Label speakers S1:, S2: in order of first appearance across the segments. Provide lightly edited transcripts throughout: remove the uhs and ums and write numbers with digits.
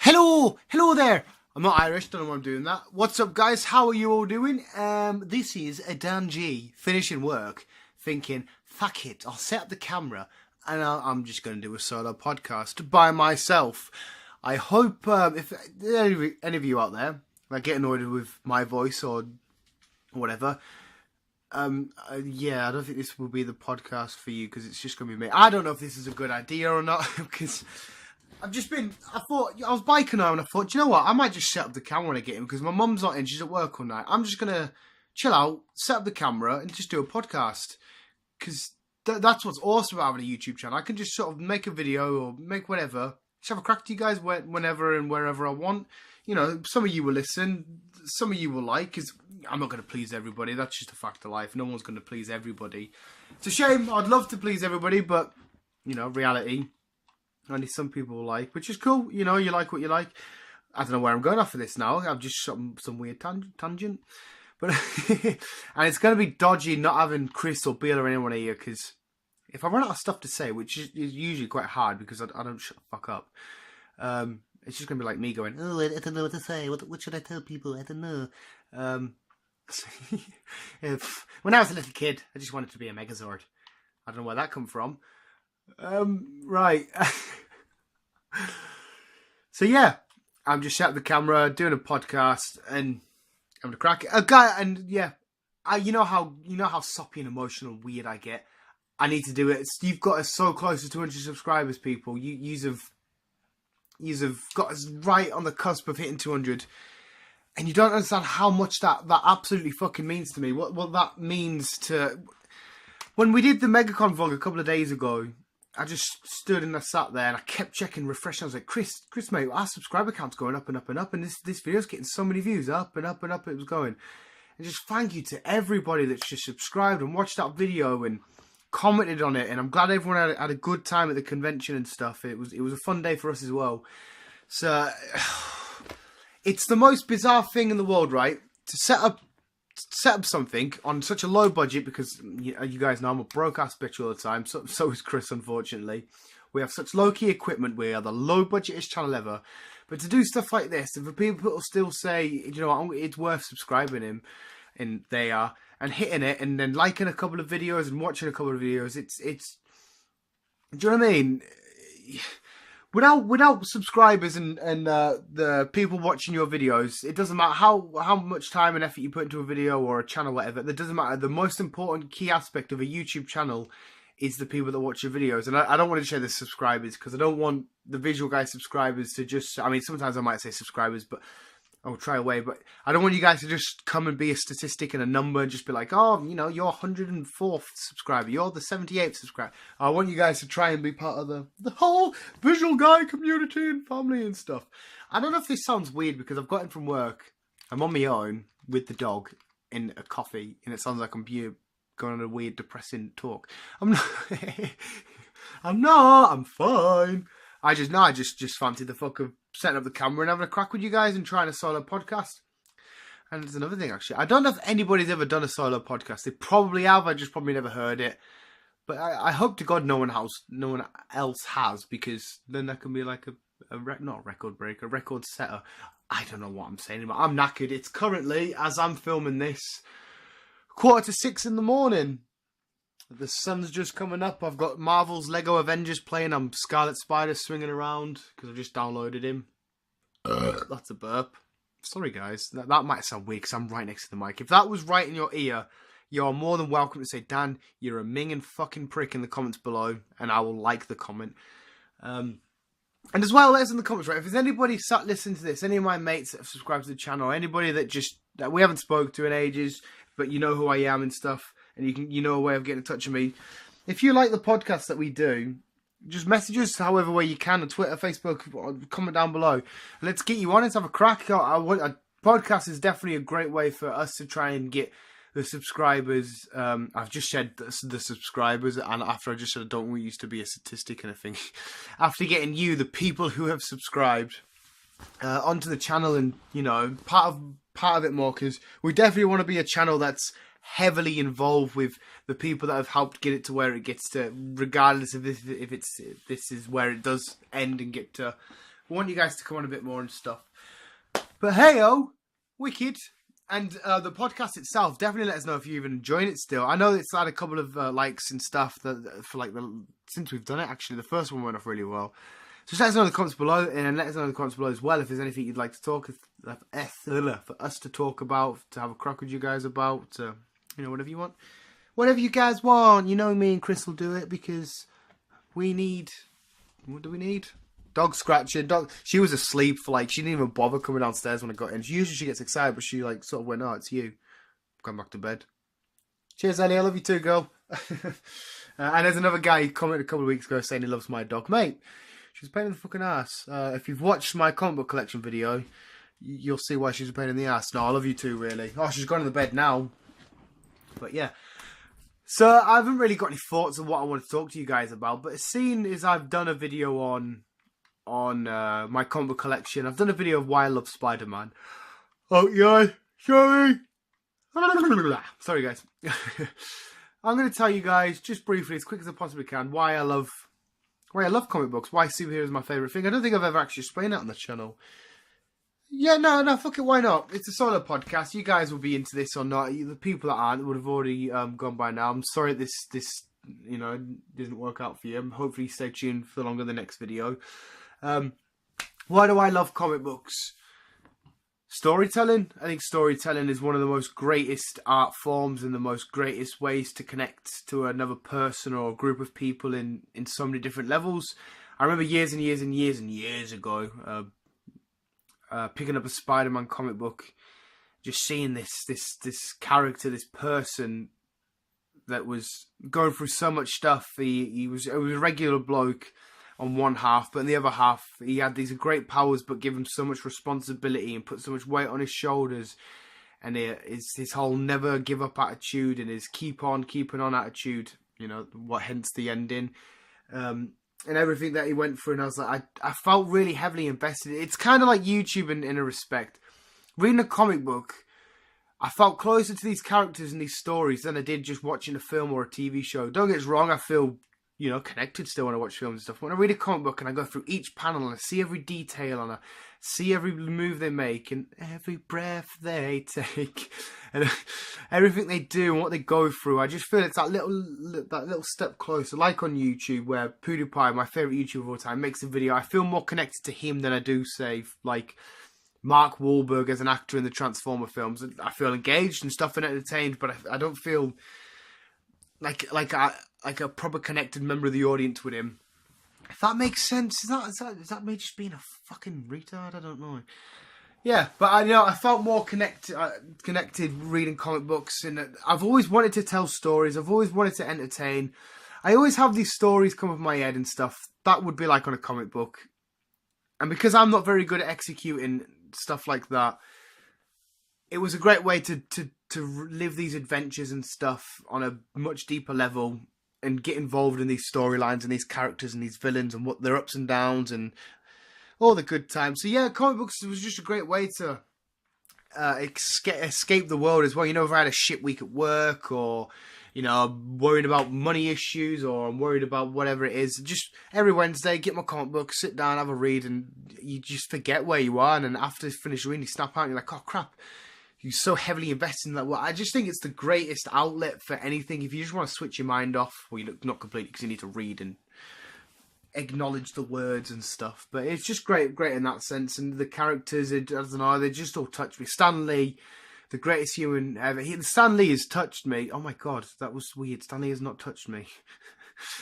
S1: Hello there. I'm not Irish, don't know why I'm doing that. What's up, guys? How are you all doing? This is a Dan G finishing work, thinking, fuck it, I'll set up the camera and I'm just going to do a solo podcast by myself. I hope if any of you out there like get annoyed with my voice or whatever, yeah, I don't think this will be the podcast for you because it's just going to be me. I don't know if this is a good idea or not because I was biking home and I thought, do you know what? I might just set up the camera when I get in because my mum's not in, she's at work all night. I'm just going to chill out, set up the camera and just do a podcast because that's what's awesome about having a YouTube channel. I can just sort of make a video or make whatever. Just have a crack to you guys whenever and wherever I want. You know, some of you will listen, some of you will like, because I'm not going to please everybody. That's just a fact of life. No one's going to please everybody. It's a shame. I'd love to please everybody, but, you know, reality, only some people will like, which is cool. You know, you like what you like. I don't know where I'm going off of this now. I've just shot some weird tangent. But and it's going to be dodgy not having Chris or Beal or anyone here, because if I run out of stuff to say, which is usually quite hard because I don't shut the fuck up, it's just going to be like me going, oh, I don't know what to say. What should I tell people? I don't know. When I was a little kid, I just wanted to be a Megazord. I don't know where that come from. Right. So yeah, I'm just sat at the camera doing a podcast and I'm gonna crack it. A guy, and yeah, you know how soppy and emotional and weird I get. I need to do it. You've got us so close to 200 subscribers, people. You've got us right on the cusp of hitting 200, and you don't understand how much that absolutely fucking means to me. What that means to. When we did the MegaCon vlog a couple of days ago, I just stood and I sat there and I kept checking, refreshing. I was like, Chris, mate, our subscriber count's going up and up and up, and this video's getting so many views, up and up and up it was going. And just thank you to everybody that's just subscribed and watched that video and commented on it. And I'm glad everyone had a good time at the convention and stuff. It was a fun day for us as well. So it's the most bizarre thing in the world, right? To set up something on such a low budget, because you guys know I'm a broke ass bitch all the time. So is Chris, unfortunately. We have such low key equipment. We are the low budgetest channel ever. But to do stuff like this, and for people to still say, you know what, it's worth subscribing him, and they are, and hitting it, and then liking a couple of videos and watching a couple of videos, it's. Do you know what I mean? Without subscribers and the people watching your videos, it doesn't matter how much time and effort you put into a video or a channel, whatever. That doesn't matter. The most important key aspect of a YouTube channel is the people that watch your videos. And I don't want to share the subscribers because I don't want the Visual Guy subscribers to just. I mean, sometimes I might say subscribers, but I'll try away. But I don't want you guys to just come and be a statistic and a number and just be like, oh, you know, you're 104th subscriber, you're the 78th subscriber. I want you guys to try and be part of the whole Visual Guy community and family and stuff. I don't know if this sounds weird because I've gotten from work. I'm on my own with the dog in a coffee, and it sounds like I'm going on a weird, depressing talk. I'm not. I'm fine. I just fancied the fuck of setting up the camera and having a crack with you guys and trying a solo podcast. And there's another thing, actually. I don't know if anybody's ever done a solo podcast. They probably have. I just probably never heard it. But I hope to God no one else has, because then that can be like not a record breaker, a record setter. I don't know what I'm saying anymore. I'm knackered. It's currently, as I'm filming this, 5:45 in the morning. The sun's just coming up. I've got Marvel's Lego Avengers playing. I'm Scarlet Spider swinging around because I just downloaded him. That's a burp. Sorry, guys. That might sound weird because I'm right next to the mic. If that was right in your ear, you're more than welcome to say, Dan, you're a minging fucking prick in the comments below, and I will like the comment. And as well, let us in the comments, right? If there's anybody sat listening to this, any of my mates that have subscribed to the channel, or anybody that we haven't spoken to in ages, but you know who I am and stuff, and you know a way of getting in touch with me. If you like the podcast that we do, just message us however way you can on Twitter, Facebook, or comment down below. Let's get you on. Let's have a crack. A podcast is definitely a great way for us to try and get the subscribers. I've just said the subscribers, and after I just said I don't want you to be a statistic kind of thing. After getting you, the people who have subscribed, onto the channel, and you know, part of it more, because we definitely want to be a channel that's heavily involved with the people that have helped get it to where it gets to, regardless of if this is where it does end and get to I want you guys to come on a bit more and stuff. But hey-oh, wicked. And the podcast itself, definitely let us know if you're even enjoying it still. I know it's had a couple of likes and stuff since we've done it. Actually, the first one went off really well. So just let us know in the comments below, and let us know in the comments below as well if there's anything you'd like to talk for us to talk about, to have a crack with you guys about, whatever you want. Whatever you guys want, me and Chris will do it because we need... What do we need? Dog scratching. She was asleep she didn't even bother coming downstairs when I got in. Usually she gets excited, but she sort of went, "Oh, it's you. Going back to bed." Cheers, Ellie. I love you too, girl. And there's another guy who commented a couple of weeks ago saying he loves my dog. Mate, she's a pain in the fucking ass. If you've watched my comic book collection video, you'll see why she's a pain in the ass. No, I love you too, really. Oh, she's gone to the bed now. But yeah. So I haven't really got any thoughts on what I want to talk to you guys about. But seeing as I've done a video on my comic book collection, I've done a video of why I love Spider-Man. Oh yeah, sorry. Sorry guys. I'm going to tell you guys just briefly, as quick as I possibly can, why I love comic books, why superheroes is my favourite thing. I don't think I've ever actually explained that on the channel. Yeah, no, fuck it, why not? It's a solo podcast. You guys will be into this or not. The people that aren't would have already gone by now. I'm sorry this didn't work out for you. Hopefully stay tuned for longer the next video. Why do I love comic books? Storytelling. I think storytelling is one of the most greatest art forms and the most greatest ways to connect to another person or a group of people in so many different levels. I remember years and years and years and years ago picking up a Spider-Man comic book, just seeing this character, this person that was going through so much stuff. He was a regular bloke on one half, but in the other half he had these great powers but give him so much responsibility and put so much weight on his shoulders, and his whole never give up attitude and his keep on keeping on attitude, hence the ending, and everything that he went through. And I was like, I felt really heavily invested. It's kind of like YouTube in a respect. Reading a comic book, I felt closer to these characters and these stories than I did just watching a film or a TV show. Don't get us wrong, I feel connected still when I watch films and stuff. When I read a comic book and I go through each panel and I see every detail and I see every move they make and every breath they take and everything they do and what they go through, I just feel it's that little step closer. Like on YouTube, where PewDiePie, my favourite YouTuber of all time, makes a video, I feel more connected to him than I do, say, like Mark Wahlberg as an actor in the Transformer films. I feel engaged and stuff and entertained, but I don't feel like a proper connected member of the audience with him. If that makes sense. Is that me just being a fucking retard? I don't know. Yeah, but I felt more connected reading comic books, and I've always wanted to tell stories. I've always wanted to entertain. I always have these stories come up in my head and stuff that would be like on a comic book. And because I'm not very good at executing stuff like that, it was a great way to live these adventures and stuff on a much deeper level and get involved in these storylines and these characters and these villains and what their ups and downs and all the good times. So yeah, comic books was just a great way to escape the world as well. If I had a shit week at work, or I'm worried about money issues, or I'm worried about whatever it is, just every Wednesday get my comic book, sit down, have a read, and you just forget where you are. And then after you finish reading, you snap out and you're like, oh crap, you're so heavily invested in that. Well, I just think it's the greatest outlet for anything. If you just want to switch your mind off, well, not completely, because you need to read and acknowledge the words and stuff. But it's just great in that sense. And the characters, I don't know, they just all touch me. Stan Lee, the greatest human ever. Stan Lee has touched me. Oh my god, that was weird. Stan Lee has not touched me.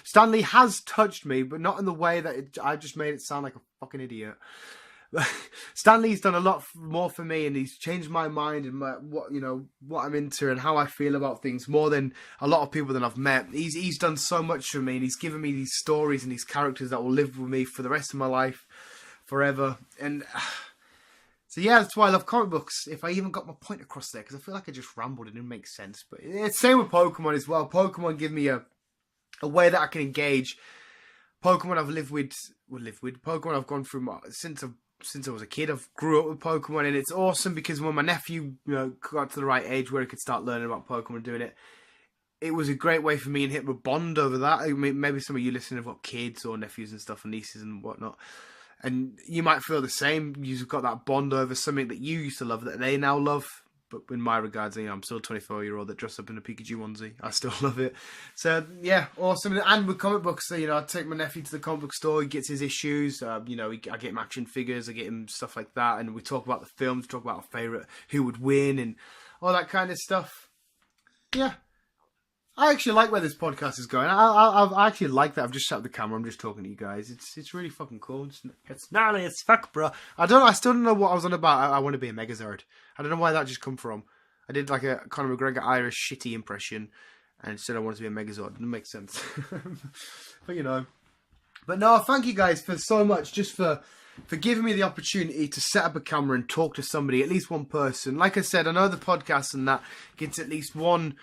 S1: Stan Lee has touched me, but not in the way that I just made it sound like a fucking idiot. Stan Lee's done a lot more for me, and he's changed my mind and what I'm into and how I feel about things more than a lot of people that I've met. He's done so much for me, and he's given me these stories and these characters that will live with me for the rest of my life, forever. And so yeah, that's why I love comic books. If I even got my point across there, because I feel like I just rambled and it didn't make sense. But it's same with Pokemon as well. Pokemon give me a way that I can engage. Pokemon I've lived with. Pokemon I've gone through since I was a kid. I've grew up with Pokemon, and it's awesome because when my nephew got to the right age where he could start learning about Pokemon and doing it, it was a great way for me and him to bond over that. I mean, maybe some of you listening have got kids or nephews and stuff and nieces and whatnot. And you might feel the same. You've got that bond over something that you used to love that they now love. But in my regards, you know, I'm still a 24-year-old that dressed up in a Pikachu onesie. I still love it. So, yeah, awesome. And with comic books, you know, I take my nephew to the comic book store. He gets his issues. You know, I get him action figures. I get him stuff like that. And we talk about the films, talk about our favourite, who would win, and all that kind of stuff. Yeah. I actually like where this podcast is going. I actually like that. I've just shut the camera. I'm just talking to you guys. It's really fucking cool. It's gnarly as fuck, bro. I still don't know what I was on about. I want to be a Megazord. I don't know why that just come from. I did like a Conor McGregor Irish shitty impression, and said I wanted to be a Megazord. It makes sense. But you know. But no, thank you guys for so much, just for giving me the opportunity to set up a camera and talk to somebody, at least one person. Like I said, I know the podcast and that gets at least one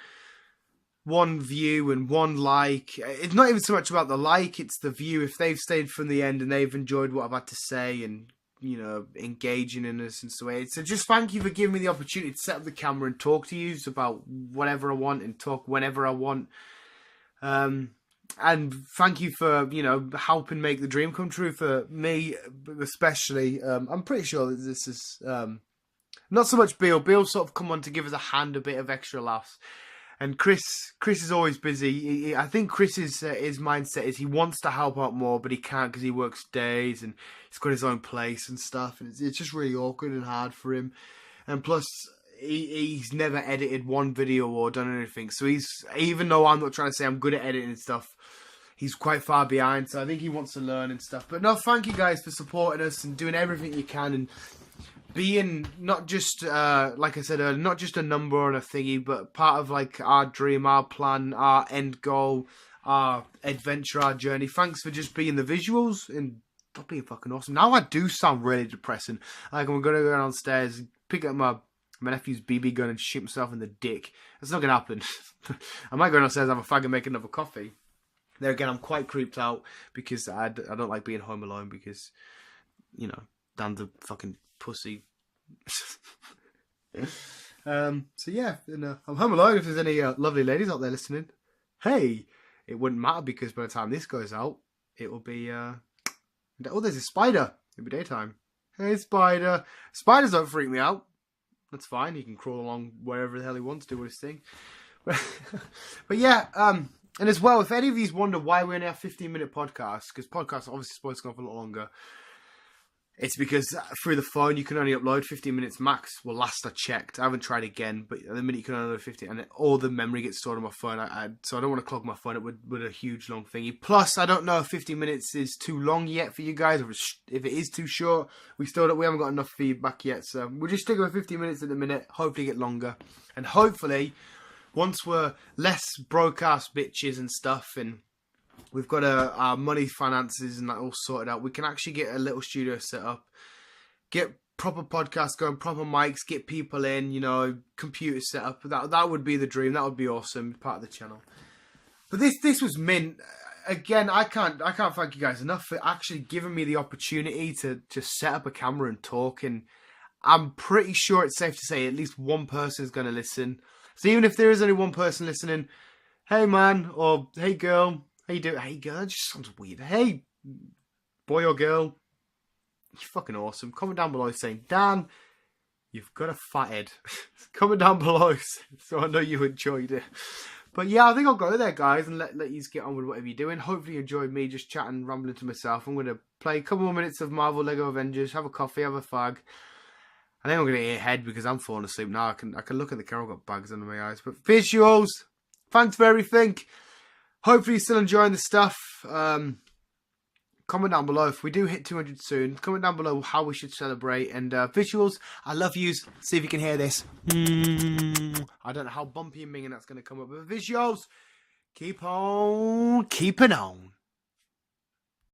S1: view and one like. It's not even so much about the like, it's the view. If they've stayed from the end and they've enjoyed what I've had to say and, you know, engaging in us and so on. So just thank you for giving me the opportunity to set up the camera and talk to you about whatever I want and talk whenever I want. And thank you for, you know, helping make the dream come true for me, especially. I'm pretty sure that this is not so much Bill. Bill sort of come on to give us a hand, a bit of extra laughs. And Chris is always busy. I think Chris's his mindset is he wants to help out more, but he can't because he works days and he's got his own place and stuff. And it's just really awkward and hard for him. And plus, he's never edited one video or done anything. So even though I'm not trying to say I'm good at editing and stuff, he's quite far behind. So I think he wants to learn and stuff. But no, thank you guys for supporting us and doing everything you can and being not just, like I said, not just a number on a thingy, but part of like our dream, our plan, our end goal, our adventure, our journey. Thanks for just being the visuals and being fucking awesome. Now I do sound really depressing. Like I'm going to go downstairs, pick up my nephew's BB gun and shoot myself in the dick. That's not going to happen. I might go downstairs, have a fag and make another coffee. There again, I'm quite creeped out because I don't like being home alone because, you know, Dan's a fucking pussy. So yeah, and, I'm home alone. If there's any lovely ladies out there listening, hey, it wouldn't matter because by the time this goes out, it will be oh, there's a spider. It'll be daytime. Hey, spider. Spiders don't freak me out. That's fine. He can crawl along wherever the hell he wants to do his thing. But yeah, and as well, if any of you wonder why we only have 15-minute podcasts, because podcasts are obviously supposed to go for a lot longer. It's because through the phone you can only upload 15 minutes max. Well, last I checked, I haven't tried again, but at the minute you can only upload 15, and all the memory gets stored on my phone. So I don't want to clog my phone up with a huge long thingy. Plus, I don't know if 15 minutes is too long yet for you guys, or if it is too short. We haven't got enough feedback yet, so we'll just stick with 15 minutes at the minute. Hopefully get longer, and hopefully once we're less broke-ass bitches and stuff, and we've got our money, finances, and that all sorted out, we can actually get a little studio set up, get proper podcasts going, proper mics, get people in, you know, computers set up. That would be the dream. That would be awesome, part of the channel. But this was mint. Again, I can't thank you guys enough for actually giving me the opportunity to set up a camera and talk. And I'm pretty sure it's safe to say at least one person is going to listen. So even if there is only one person listening, hey man, or hey girl, how you doing? Hey girl, that just sounds weird. Hey boy or girl, you're fucking awesome. Comment down below saying, Dan, you've got a fat head. Comment down below so I know you enjoyed it. But yeah, I think I'll go there, guys, and let you get on with whatever you're doing. Hopefully you enjoyed me just chatting, rambling to myself. I'm going to play a couple more minutes of Marvel Lego Avengers, have a coffee, have a fag. I think I'm going to eat ahead because I'm falling asleep now. I can look at the camera, I've got bags under my eyes. But visuals, thanks for everything. Hopefully you're still enjoying the stuff. Comment down below if we do hit 200 soon. Comment down below how we should celebrate. And visuals, I love yous. See if you can hear this. I don't know how bumpy and minging that's going to come up. But visuals, keep on keeping on.